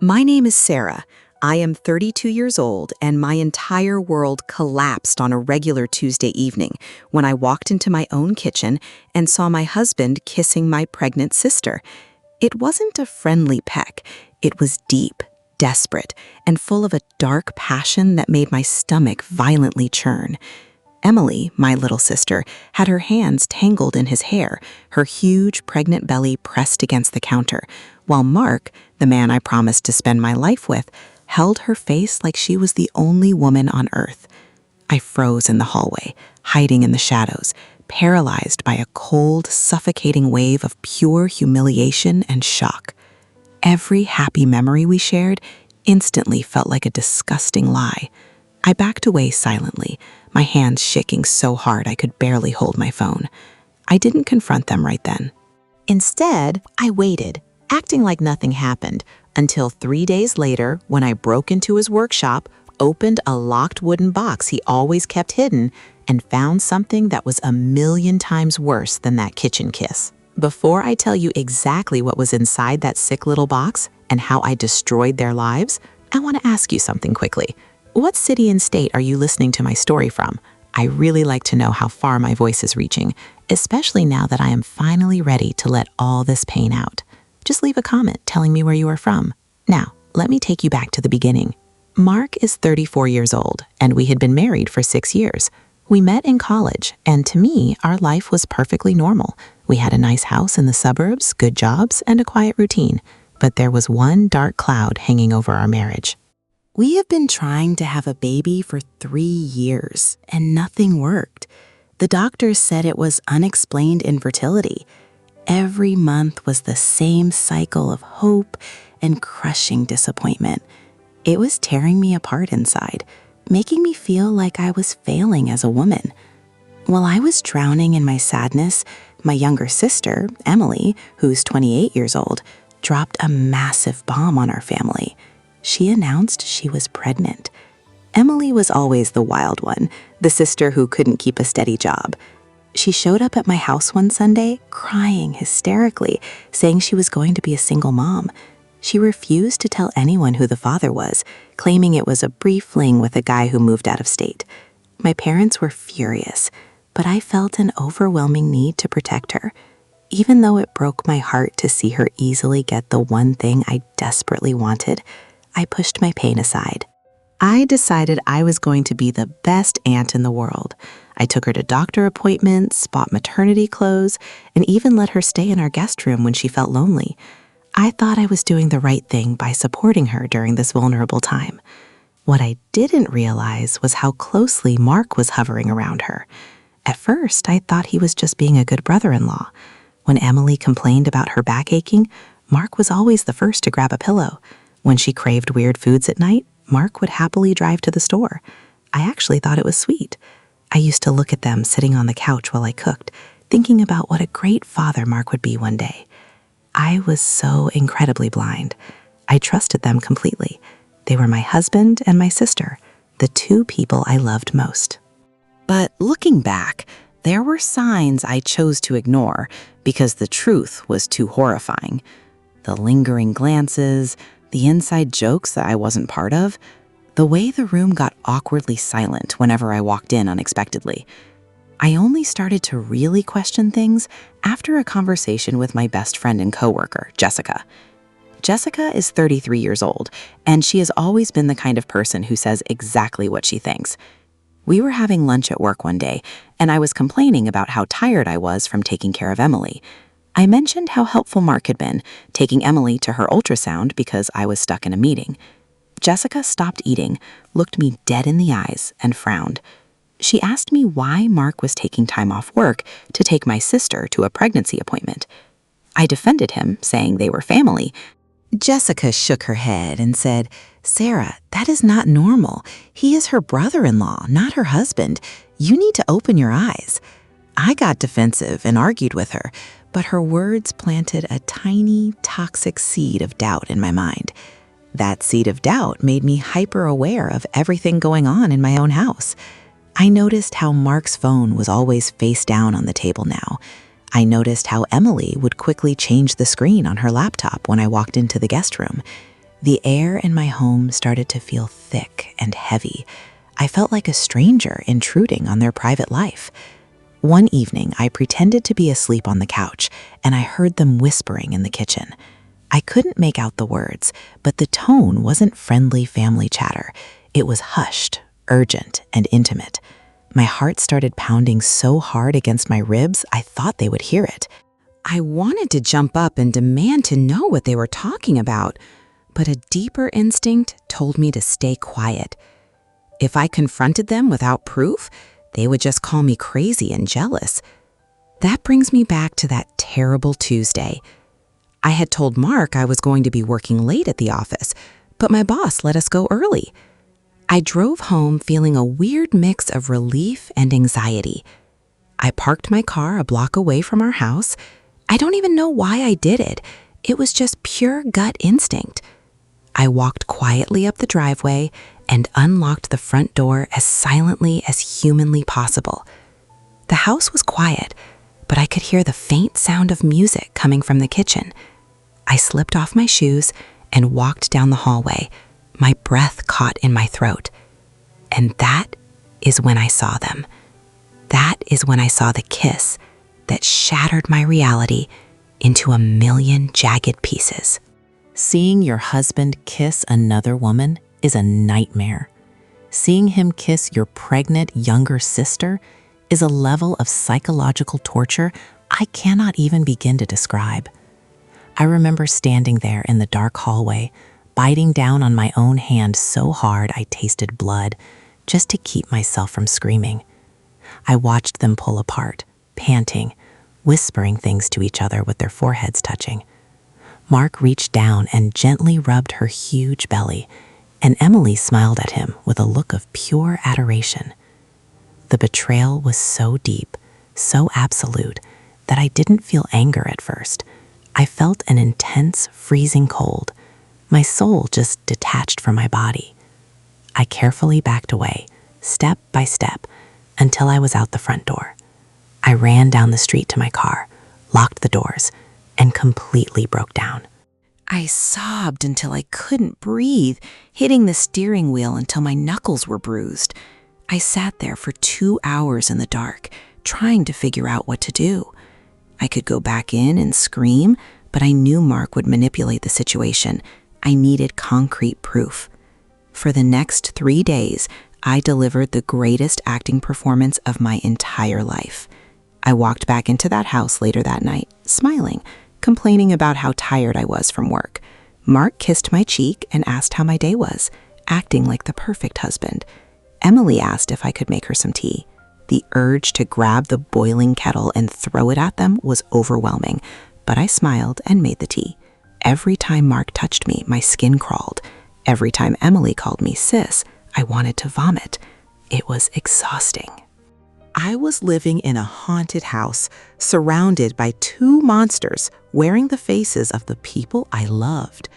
My name is Sarah. I am 32 years old, and my entire world collapsed on a regular Tuesday evening when I walked into my own kitchen and saw my husband kissing my pregnant sister. It wasn't a friendly peck. It was deep, desperate, and full of a dark passion that made my stomach violently churn. Emily, my little sister, had her hands tangled in his hair, her huge pregnant belly pressed against the counter, while Mark, the man I promised to spend my life with, held her face like she was the only woman on earth. I froze in the hallway, hiding in the shadows, paralyzed by a cold, suffocating wave of pure humiliation and shock. Every happy memory we shared instantly felt like a disgusting lie. I backed away silently, my hands shaking so hard I could barely hold my phone. I didn't confront them right then. Instead, I waited, acting like nothing happened, until 3 days later, when I broke into his workshop, opened a locked wooden box he always kept hidden, and found something that was 1,000,000 times worse than that kitchen kiss. Before I tell you exactly what was inside that sick little box and how I destroyed their lives, I want to ask you something quickly. What city and state are you listening to my story from? I really like to know how far my voice is reaching, especially now that I am finally ready to let all this pain out. Just leave a comment telling me where you are from. Now, let me take you back to the beginning. Mark is 34 years old, and we had been married for 6 years. We met in college, and to me, our life was perfectly normal. We had a nice house in the suburbs, good jobs, and a quiet routine. But there was one dark cloud hanging over our marriage. We have been trying to have a baby for 3 years, and nothing worked. The doctors said it was unexplained infertility. Every month was the same cycle of hope and crushing disappointment. It was tearing me apart inside, making me feel like I was failing as a woman. While I was drowning in my sadness, my younger sister, Emily, who's 28 years old, dropped a massive bomb on our family. She announced she was pregnant. Emily was always the wild one, the sister who couldn't keep a steady job. She showed up at my house one Sunday, crying hysterically, saying she was going to be a single mom. She refused to tell anyone who the father was, claiming it was a brief fling with a guy who moved out of state. My parents were furious, but I felt an overwhelming need to protect her. Even though it broke my heart to see her easily get the one thing I desperately wanted, I pushed my pain aside. I decided I was going to be the best aunt in the world. I took her to doctor appointments, bought maternity clothes, and even let her stay in our guest room when she felt lonely. I thought I was doing the right thing by supporting her during this vulnerable time. What I didn't realize was how closely Mark was hovering around her. At first, I thought he was just being a good brother-in-law. When Emily complained about her back aching, Mark was always the first to grab a pillow. When she craved weird foods at night, Mark would happily drive to the store. I actually thought it was sweet. I used to look at them sitting on the couch while I cooked, thinking about what a great father Mark would be one day. I was so incredibly blind. I trusted them completely. They were my husband and my sister, the two people I loved most. But looking back, there were signs I chose to ignore because the truth was too horrifying. The lingering glances, the inside jokes that I wasn't part of, the way the room got awkwardly silent whenever I walked in unexpectedly. I only started to really question things after a conversation with my best friend and coworker, Jessica. Jessica is 33 years old, and she has always been the kind of person who says exactly what she thinks. We were having lunch at work one day, and I was complaining about how tired I was from taking care of Emily. I mentioned how helpful Mark had been, taking Emily to her ultrasound because I was stuck in a meeting. Jessica stopped eating, looked me dead in the eyes, and frowned. She asked me why Mark was taking time off work to take my sister to a pregnancy appointment. I defended him, saying they were family. Jessica shook her head and said, "Sarah, that is not normal. He is her brother-in-law, not her husband. You need to open your eyes." I got defensive and argued with her, but her words planted a tiny, toxic seed of doubt in my mind. That seed of doubt made me hyper-aware of everything going on in my own house. I noticed how Mark's phone was always face down on the table now. I noticed how Emily would quickly change the screen on her laptop when I walked into the guest room. The air in my home started to feel thick and heavy. I felt like a stranger intruding on their private life. One evening, I pretended to be asleep on the couch, and I heard them whispering in the kitchen. I couldn't make out the words, but the tone wasn't friendly family chatter. It was hushed, urgent, and intimate. My heart started pounding so hard against my ribs, I thought they would hear it. I wanted to jump up and demand to know what they were talking about, but a deeper instinct told me to stay quiet. If I confronted them without proof, they would just call me crazy and jealous. That brings me back to that terrible Tuesday. I had told Mark I was going to be working late at the office, but my boss let us go early. I drove home feeling a weird mix of relief and anxiety. I parked my car a block away from our house. I don't even know why I did it. It was just pure gut instinct. I walked quietly up the driveway and unlocked the front door as silently as humanly possible. The house was quiet, but I could hear the faint sound of music coming from the kitchen. I slipped off my shoes and walked down the hallway, my breath caught in my throat. And that is when I saw them. That is when I saw the kiss that shattered my reality into a million jagged pieces. Seeing your husband kiss another woman is a nightmare. Seeing him kiss your pregnant younger sister is a level of psychological torture I cannot even begin to describe. I remember standing there in the dark hallway, biting down on my own hand so hard I tasted blood, just to keep myself from screaming. I watched them pull apart, panting, whispering things to each other with their foreheads touching. Mark reached down and gently rubbed her huge belly, and Emily smiled at him with a look of pure adoration. The betrayal was so deep, so absolute, that I didn't feel anger at first. I felt an intense, freezing cold. My soul just detached from my body. I carefully backed away, step by step, until I was out the front door. I ran down the street to my car, locked the doors, and completely broke down. I sobbed until I couldn't breathe, hitting the steering wheel until my knuckles were bruised. I sat there for 2 hours in the dark, trying to figure out what to do. I could go back in and scream, but I knew Mark would manipulate the situation. I needed concrete proof. For the next 3 days, I delivered the greatest acting performance of my entire life. I walked back into that house later that night, smiling, complaining about how tired I was from work. Mark kissed my cheek and asked how my day was, acting like the perfect husband. Emily asked if I could make her some tea. The urge to grab the boiling kettle and throw it at them was overwhelming, but I smiled and made the tea. Every time Mark touched me, my skin crawled. Every time Emily called me sis, I wanted to vomit. It was exhausting. I was living in a haunted house, surrounded by 2 monsters wearing the faces of the people I loved.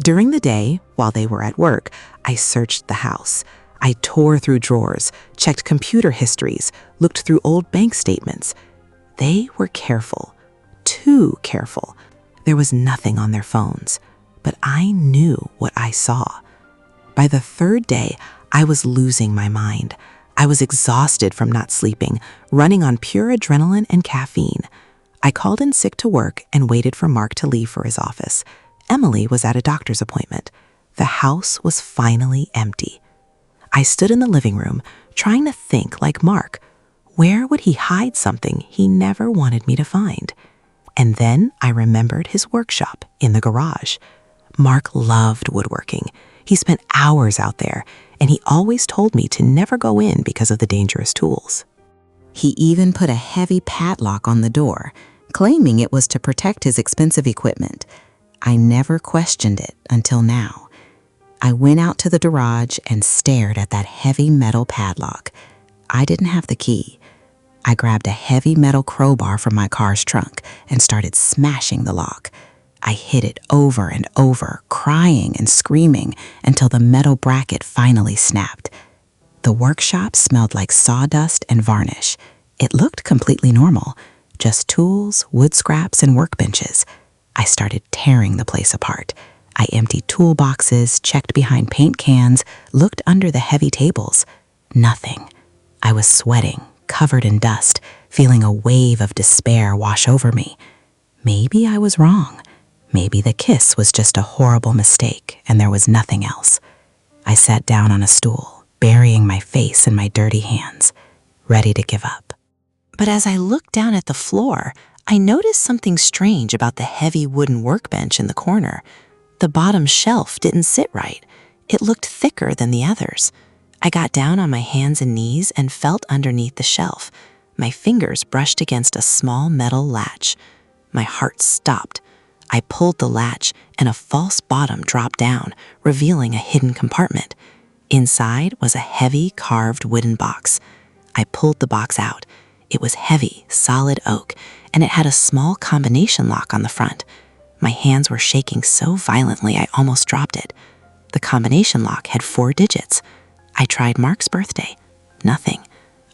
During the day, while they were at work, I searched the house. I tore through drawers, checked computer histories, looked through old bank statements. They were careful, too careful. There was nothing on their phones, but I knew what I saw. By the 3rd day, I was losing my mind. I was exhausted from not sleeping, running on pure adrenaline and caffeine. I called in sick to work and waited for Mark to leave for his office. Emily was at a doctor's appointment. The house was finally empty. I stood in the living room, trying to think like Mark. Where would he hide something he never wanted me to find? And then I remembered his workshop in the garage. Mark loved woodworking. He spent hours out there, and he always told me to never go in because of the dangerous tools. He even put a heavy padlock on the door, claiming it was to protect his expensive equipment. I never questioned it until now. I went out to the garage and stared at that heavy metal padlock. I didn't have the key. I grabbed a heavy metal crowbar from my car's trunk and started smashing the lock. I hit it over and over, crying and screaming until the metal bracket finally snapped. The workshop smelled like sawdust and varnish. It looked completely normal, just tools, wood scraps, and workbenches. I started tearing the place apart. I emptied toolboxes, checked behind paint cans, looked under the heavy tables. Nothing. I was sweating, covered in dust, feeling a wave of despair wash over me. Maybe I was wrong. Maybe the kiss was just a horrible mistake and there was nothing else. I sat down on a stool, burying my face in my dirty hands, ready to give up. But as I looked down at the floor, I noticed something strange about the heavy wooden workbench in the corner. The bottom shelf didn't sit right. It looked thicker than the others. I got down on my hands and knees and felt underneath the shelf. My fingers brushed against a small metal latch. My heart stopped. I pulled the latch and a false bottom dropped down, revealing a hidden compartment. Inside was a heavy carved wooden box. I pulled the box out. It was heavy, solid oak, and it had a small combination lock on the front. My hands were shaking so violently I almost dropped it. The combination lock had 4 digits. I tried Mark's birthday. Nothing.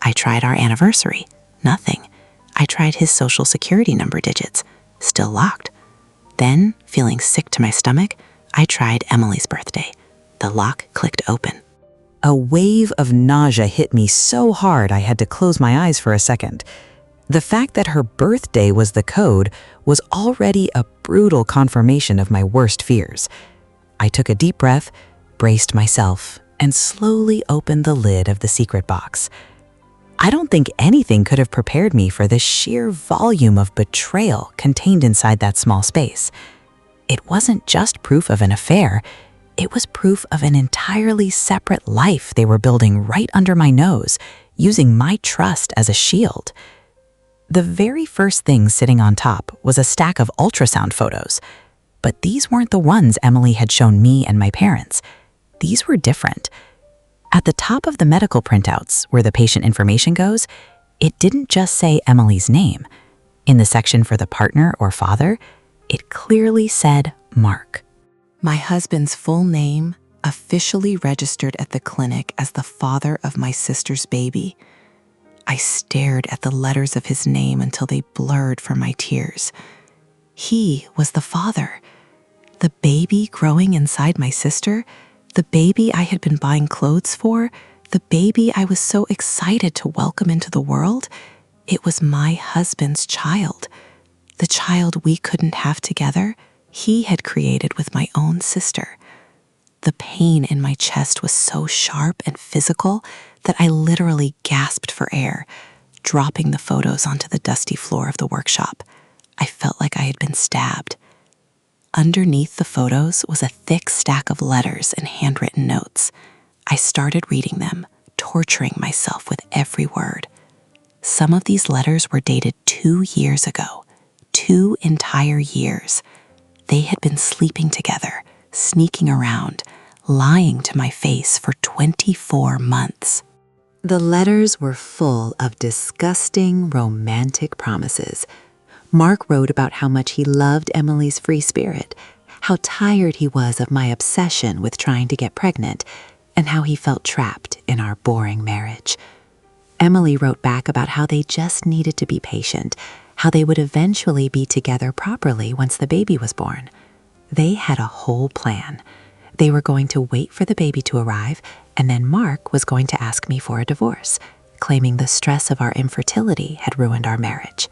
I tried our anniversary. Nothing. I tried his social security number digits. Still locked. Then, feeling sick to my stomach, I tried Emily's birthday. The lock clicked open. A wave of nausea hit me so hard I had to close my eyes for a second. The fact that her birthday was the code was already a brutal confirmation of my worst fears. I took a deep breath, braced myself, and slowly opened the lid of the secret box. I don't think anything could have prepared me for the sheer volume of betrayal contained inside that small space. It wasn't just proof of an affair, it was proof of an entirely separate life they were building right under my nose, using my trust as a shield. The very first thing sitting on top was a stack of ultrasound photos, but these weren't the ones Emily had shown me and my parents. These were different. At the top of the medical printouts, where the patient information goes, it didn't just say Emily's name. In the section for the partner or father, it clearly said Mark. My husband's full name, officially registered at the clinic as the father of my sister's baby. I stared at the letters of his name until they blurred from my tears. He was the father. The baby growing inside my sister, the baby I had been buying clothes for, the baby I was so excited to welcome into the world, it was my husband's child. The child we couldn't have together, he had created with my own sister. The pain in my chest was so sharp and physical that I literally gasped for air, dropping the photos onto the dusty floor of the workshop. I felt like I had been stabbed. Underneath the photos was a thick stack of letters and handwritten notes. I started reading them, torturing myself with every word. Some of these letters were dated 2 years ago, 2 entire years. They had been sleeping together, sneaking around, lying to my face for 24 months. The letters were full of disgusting, romantic promises. Mark wrote about how much he loved Emily's free spirit, how tired he was of my obsession with trying to get pregnant, and how he felt trapped in our boring marriage. Emily wrote back about how they just needed to be patient, how they would eventually be together properly once the baby was born. They had a whole plan. They were going to wait for the baby to arrive, and then Mark was going to ask me for a divorce, claiming the stress of our infertility had ruined our marriage.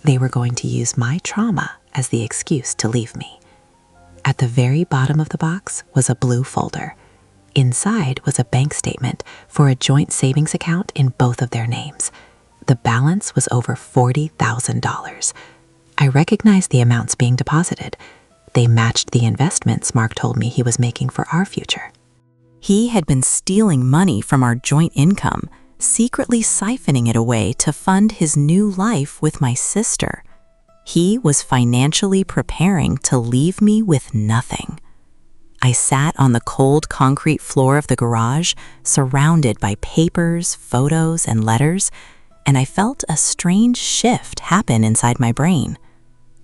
They were going to use my trauma as the excuse to leave me. At the very bottom of the box was a blue folder. Inside was a bank statement for a joint savings account in both of their names. The balance was over $40,000. I recognized the amounts being deposited. They matched the investments Mark told me he was making for our future. He had been stealing money from our joint income, secretly siphoning it away to fund his new life with my sister. He was financially preparing to leave me with nothing. I sat on the cold concrete floor of the garage, surrounded by papers, photos, and letters, and I felt a strange shift happen inside my brain.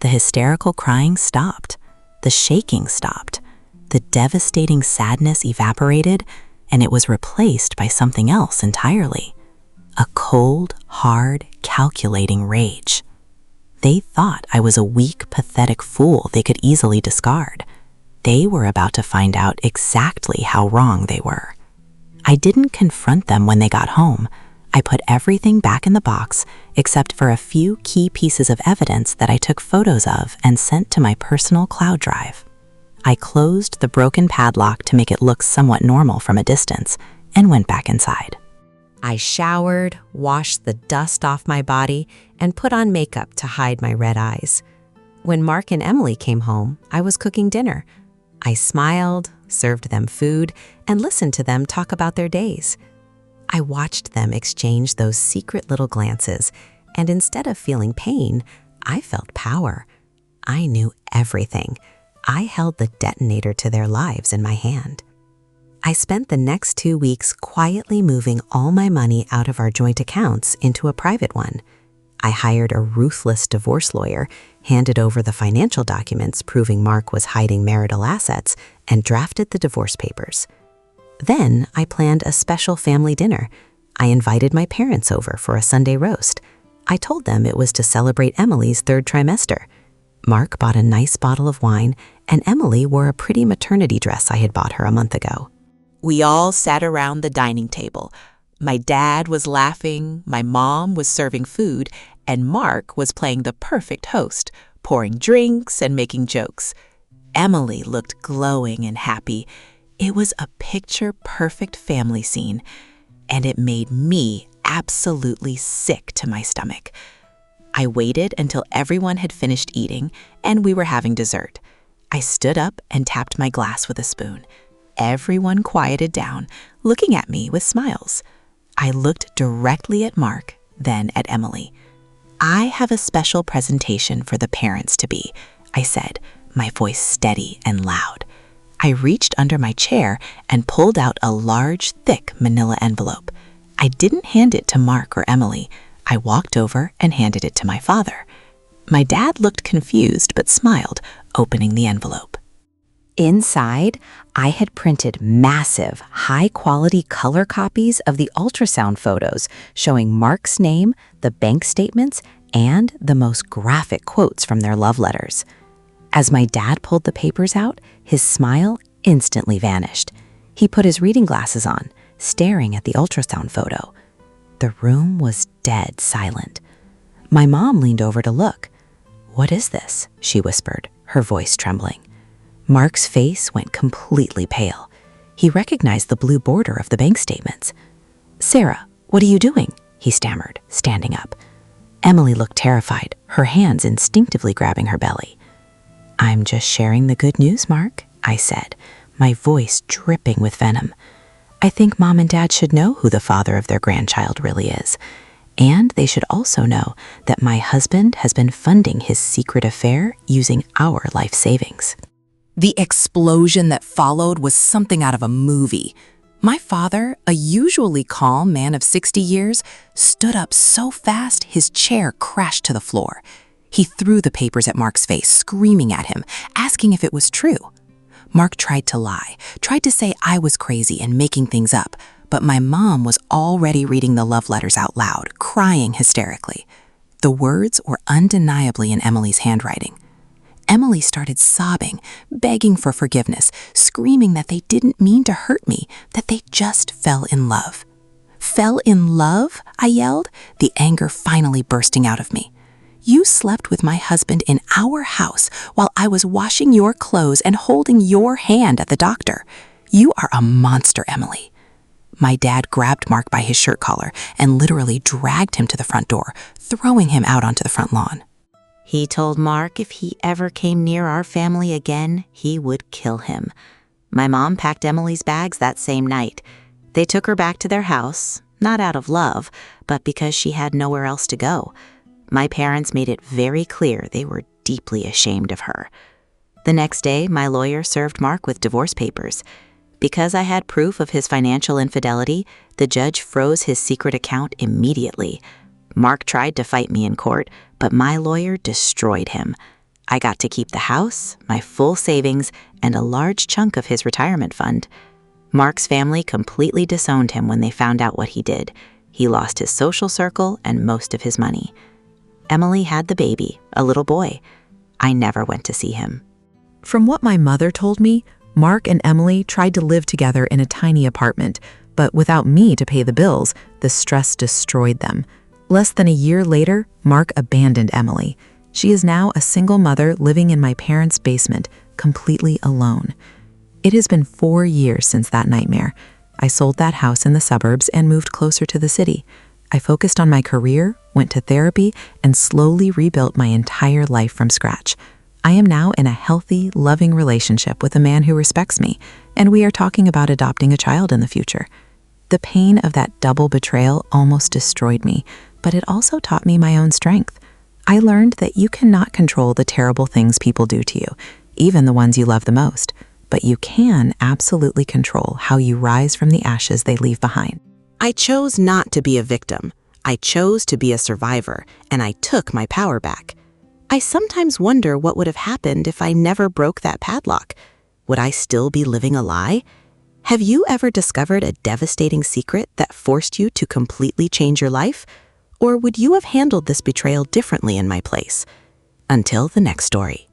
The hysterical crying stopped. The shaking stopped. The devastating sadness evaporated, and it was replaced by something else entirely. A cold, hard, calculating rage. They thought I was a weak, pathetic fool they could easily discard. They were about to find out exactly how wrong they were. I didn't confront them when they got home. I put everything back in the box except for a few key pieces of evidence that I took photos of and sent to my personal cloud drive. I closed the broken padlock to make it look somewhat normal from a distance and went back inside. I showered, washed the dust off my body, and put on makeup to hide my red eyes. When Mark and Emily came home, I was cooking dinner. I smiled, served them food, and listened to them talk about their days. I watched them exchange those secret little glances, and instead of feeling pain, I felt power. I knew everything. I held the detonator to their lives in my hand. I spent the next 2 weeks quietly moving all my money out of our joint accounts into a private one. I hired a ruthless divorce lawyer, handed over the financial documents proving Mark was hiding marital assets, and drafted the divorce papers. Then I planned a special family dinner. I invited my parents over for a Sunday roast. I told them it was to celebrate Emily's 3rd trimester. Mark bought a nice bottle of wine, and Emily wore a pretty maternity dress I had bought her a month ago. We all sat around the dining table. My dad was laughing, my mom was serving food, and Mark was playing the perfect host, pouring drinks and making jokes. Emily looked glowing and happy. It was a picture-perfect family scene, and it made me absolutely sick to my stomach. I waited until everyone had finished eating, and we were having dessert. I stood up and tapped my glass with a spoon. Everyone quieted down, looking at me with smiles. I looked directly at Mark, then at Emily. I have a special presentation for the parents-to-be, I said, my voice steady and loud. I reached under my chair and pulled out a large, thick manila envelope. I didn't hand it to Mark or Emily. I walked over and handed it to my father. My dad looked confused but smiled, opening the envelope. Inside, I had printed massive, high-quality color copies of the ultrasound photos showing Mark's name, the bank statements, and the most graphic quotes from their love letters. As my dad pulled the papers out, his smile instantly vanished. He put his reading glasses on, staring at the ultrasound photo. The room was dead silent. My mom leaned over to look. "What is this?" she whispered, her voice trembling. Mark's face went completely pale. He recognized the blue border of the bank statements. "Sarah, what are you doing?" he stammered, standing up. Emily looked terrified, her hands instinctively grabbing her belly. "I'm just sharing the good news, Mark," I said, my voice dripping with venom. "I think Mom and Dad should know who the father of their grandchild really is. And they should also know that my husband has been funding his secret affair using our life savings." The explosion that followed was something out of a movie. My father, a usually calm man of 60 years, stood up so fast his chair crashed to the floor. He threw the papers at Mark's face, screaming at him, asking if it was true. Mark tried to lie, tried to say I was crazy and making things up, but my mom was already reading the love letters out loud, crying hysterically. The words were undeniably in Emily's handwriting. Emily started sobbing, begging for forgiveness, screaming that they didn't mean to hurt me, that they just fell in love. "Fell in love?" I yelled, the anger finally bursting out of me. "You slept with my husband in our house while I was washing your clothes and holding your hand at the doctor. You are a monster, Emily." My dad grabbed Mark by his shirt collar and literally dragged him to the front door, throwing him out onto the front lawn. He told Mark if he ever came near our family again, he would kill him. My mom packed Emily's bags that same night. They took her back to their house, not out of love, but because she had nowhere else to go. My parents made it very clear they were deeply ashamed of her. The next day, my lawyer served Mark with divorce papers. Because I had proof of his financial infidelity, the judge froze his secret account immediately. Mark tried to fight me in court, but my lawyer destroyed him. I got to keep the house, my full savings, and a large chunk of his retirement fund. Mark's family completely disowned him when they found out what he did. He lost his social circle and most of his money. Emily had the baby, a little boy. I never went to see him. From what my mother told me, Mark and Emily tried to live together in a tiny apartment, but without me to pay the bills, the stress destroyed them. Less than a year later, Mark abandoned Emily. She is now a single mother living in my parents' basement, completely alone. It has been 4 years since that nightmare. I sold that house in the suburbs and moved closer to the city. I focused on my career, went to therapy, and slowly rebuilt my entire life from scratch. I am now in a healthy, loving relationship with a man who respects me, and we are talking about adopting a child in the future. The pain of that double betrayal almost destroyed me, but it also taught me my own strength. I learned that you cannot control the terrible things people do to you, even the ones you love the most, but you can absolutely control how you rise from the ashes they leave behind. I chose not to be a victim. I chose to be a survivor, and I took my power back. I sometimes wonder what would have happened if I never broke that padlock. Would I still be living a lie? Have you ever discovered a devastating secret that forced you to completely change your life? Or would you have handled this betrayal differently in my place? Until the next story.